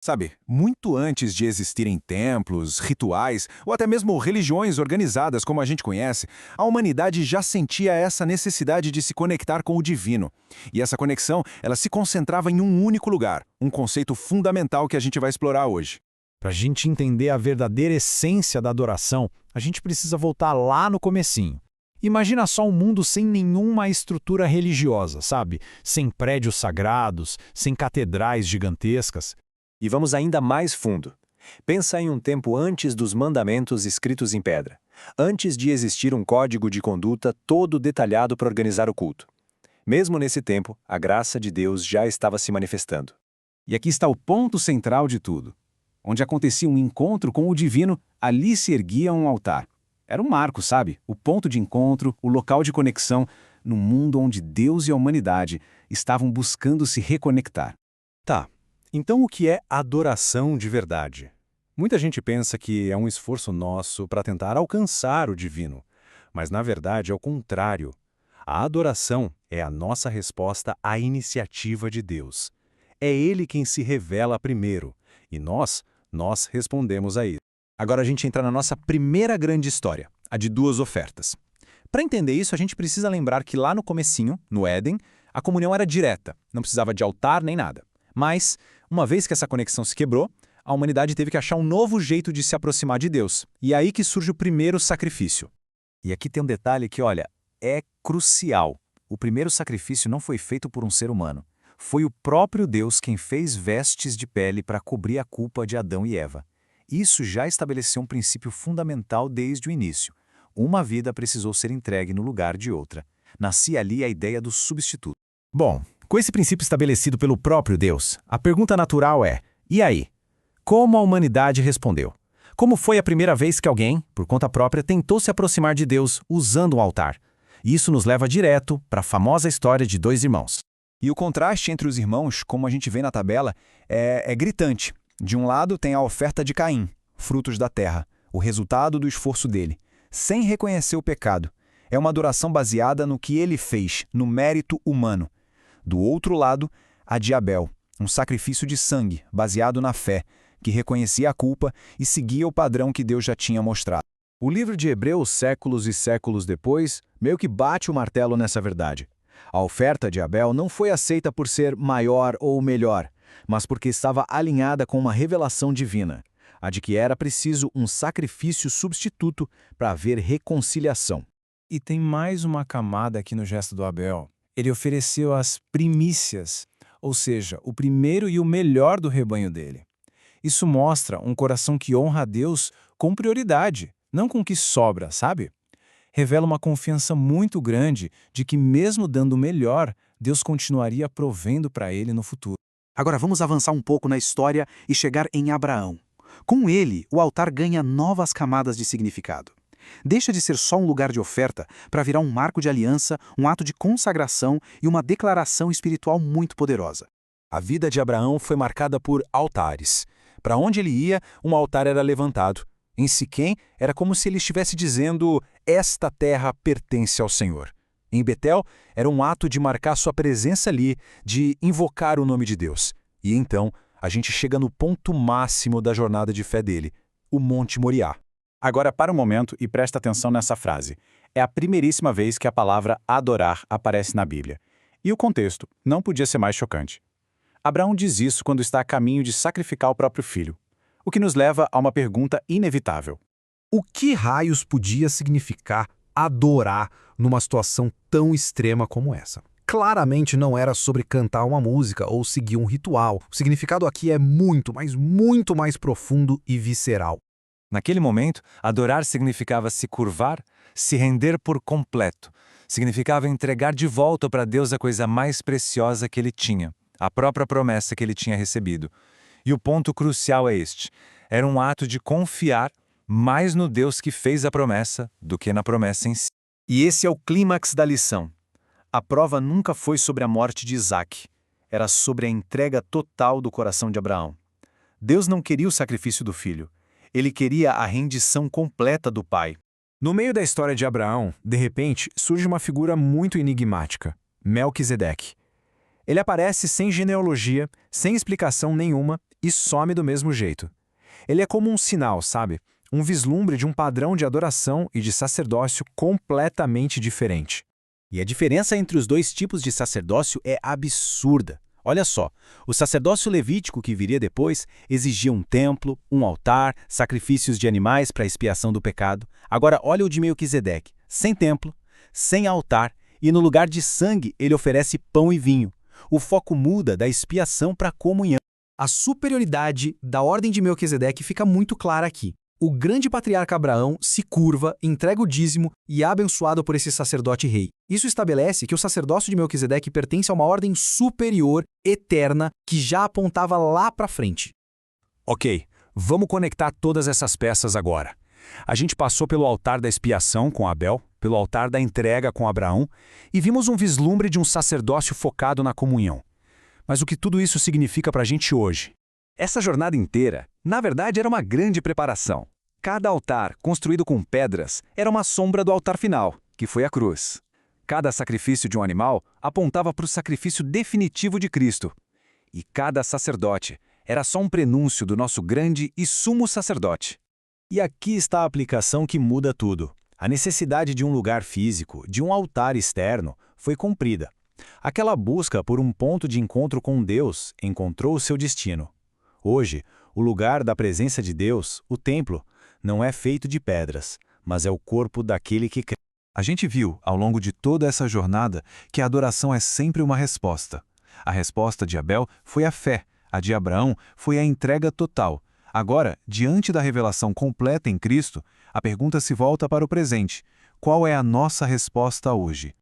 Sabe, muito antes de existirem templos, rituais ou até mesmo religiões organizadas como a gente conhece, a humanidade já sentia essa necessidade de se conectar com o divino. E essa conexão, ela se concentrava em um único lugar, um conceito fundamental que a gente vai explorar hoje. Para a gente entender a verdadeira essência da adoração, a gente precisa voltar lá no comecinho. Imagina só um mundo sem nenhuma estrutura religiosa, sabe? Sem prédios sagrados, sem catedrais gigantescas. E vamos ainda mais fundo. Pensa em um tempo antes dos mandamentos escritos em pedra, antes de existir um código de conduta todo detalhado para organizar o culto. Mesmo nesse tempo, a graça de Deus já estava se manifestando. E aqui está o ponto central de tudo. Onde acontecia um encontro com o divino, ali se erguia um altar. Era um marco, sabe? O ponto de encontro, o local de conexão, num mundo onde Deus e a humanidade estavam buscando se reconectar. Tá, então o que é adoração de verdade? Muita gente pensa que é um esforço nosso para tentar alcançar o divino, mas na verdade é o contrário. A adoração é a nossa resposta à iniciativa de Deus. É Ele quem se revela primeiro, e nós respondemos a isso. Agora a gente entra na nossa primeira grande história, a de duas ofertas. Para entender isso, a gente precisa lembrar que lá no comecinho, no Éden, a comunhão era direta, não precisava de altar nem nada. Mas, uma vez que essa conexão se quebrou, a humanidade teve que achar um novo jeito de se aproximar de Deus. E é aí que surge o primeiro sacrifício. E aqui tem um detalhe que, olha, é crucial. O primeiro sacrifício não foi feito por um ser humano. Foi o próprio Deus quem fez vestes de pele para cobrir a culpa de Adão e Eva. Isso já estabeleceu um princípio fundamental desde o início. Uma vida precisou ser entregue no lugar de outra. Nascia ali a ideia do substituto. Bom, com esse princípio estabelecido pelo próprio Deus, a pergunta natural é: e aí? Como a humanidade respondeu? Como foi a primeira vez que alguém, por conta própria, tentou se aproximar de Deus usando um altar? Isso nos leva direto para a famosa história de dois irmãos. E o contraste entre os irmãos, como a gente vê na tabela, é gritante. De um lado tem a oferta de Caim, frutos da terra, o resultado do esforço dele, sem reconhecer o pecado. É uma adoração baseada no que ele fez, no mérito humano. Do outro lado, a de Abel, um sacrifício de sangue, baseado na fé, que reconhecia a culpa e seguia o padrão que Deus já tinha mostrado. O livro de Hebreus, séculos e séculos depois, meio que bate o martelo nessa verdade. A oferta de Abel não foi aceita por ser maior ou melhor, mas porque estava alinhada com uma revelação divina, a de que era preciso um sacrifício substituto para haver reconciliação. E tem mais uma camada aqui no gesto do Abel. Ele ofereceu as primícias, ou seja, o primeiro e o melhor do rebanho dele. Isso mostra um coração que honra a Deus com prioridade, não com o que sobra, sabe? Revela uma confiança muito grande de que mesmo dando o melhor, Deus continuaria provendo para ele no futuro. Agora vamos avançar um pouco na história e chegar em Abraão. Com ele, o altar ganha novas camadas de significado. Deixa de ser só um lugar de oferta para virar um marco de aliança, um ato de consagração e uma declaração espiritual muito poderosa. A vida de Abraão foi marcada por altares. Para onde ele ia, um altar era levantado. Em Siquém, era como se ele estivesse dizendo: esta terra pertence ao Senhor. Em Betel, era um ato de marcar sua presença ali, de invocar o nome de Deus. E então, a gente chega no ponto máximo da jornada de fé dele, o Monte Moriá. Agora para um momento e presta atenção nessa frase. É a primeiríssima vez que a palavra adorar aparece na Bíblia. E o contexto não podia ser mais chocante. Abraão diz isso quando está a caminho de sacrificar o próprio filho. O que nos leva a uma pergunta inevitável. O que raios podia significar adorar numa situação tão extrema como essa? Claramente não era sobre cantar uma música ou seguir um ritual. O significado aqui é muito, mas muito mais profundo e visceral. Naquele momento, adorar significava se curvar, se render por completo. Significava entregar de volta para Deus a coisa mais preciosa que ele tinha, a própria promessa que ele tinha recebido. E o ponto crucial é este. Era um ato de confiar mais no Deus que fez a promessa do que na promessa em si. E esse é o clímax da lição. A prova nunca foi sobre a morte de Isaac. Era sobre a entrega total do coração de Abraão. Deus não queria o sacrifício do filho. Ele queria a rendição completa do pai. No meio da história de Abraão, de repente, surge uma figura muito enigmática, Melquisedeque. Ele aparece sem genealogia, sem explicação nenhuma e some do mesmo jeito. Ele é como um sinal, sabe? Um vislumbre de um padrão de adoração e de sacerdócio completamente diferente. E a diferença entre os dois tipos de sacerdócio é absurda. Olha só, o sacerdócio levítico que viria depois exigia um templo, um altar, sacrifícios de animais para expiação do pecado. Agora olha o de Melquisedeque, sem templo, sem altar, e no lugar de sangue ele oferece pão e vinho. O foco muda da expiação para a comunhão. A superioridade da ordem de Melquisedeque fica muito clara aqui. O grande patriarca Abraão se curva, entrega o dízimo e é abençoado por esse sacerdote rei. Isso estabelece que o sacerdócio de Melquisedeque pertence a uma ordem superior, eterna, que já apontava lá para frente. Ok, vamos conectar todas essas peças agora. A gente passou pelo altar da expiação com Abel, pelo altar da entrega com Abraão, e vimos um vislumbre de um sacerdócio focado na comunhão. Mas o que tudo isso significa para a gente hoje? Essa jornada inteira, na verdade, era uma grande preparação. Cada altar, construído com pedras, era uma sombra do altar final, que foi a cruz. Cada sacrifício de um animal apontava para o sacrifício definitivo de Cristo. E cada sacerdote era só um prenúncio do nosso grande e sumo sacerdote. E aqui está a aplicação que muda tudo. A necessidade de um lugar físico, de um altar externo, foi cumprida. Aquela busca por um ponto de encontro com Deus encontrou o seu destino. Hoje, o lugar da presença de Deus, o templo, não é feito de pedras, mas é o corpo daquele que crê. A gente viu, ao longo de toda essa jornada, que a adoração é sempre uma resposta. A resposta de Abel foi a fé, a de Abraão foi a entrega total. Agora, diante da revelação completa em Cristo, a pergunta se volta para o presente. Qual é a nossa resposta hoje?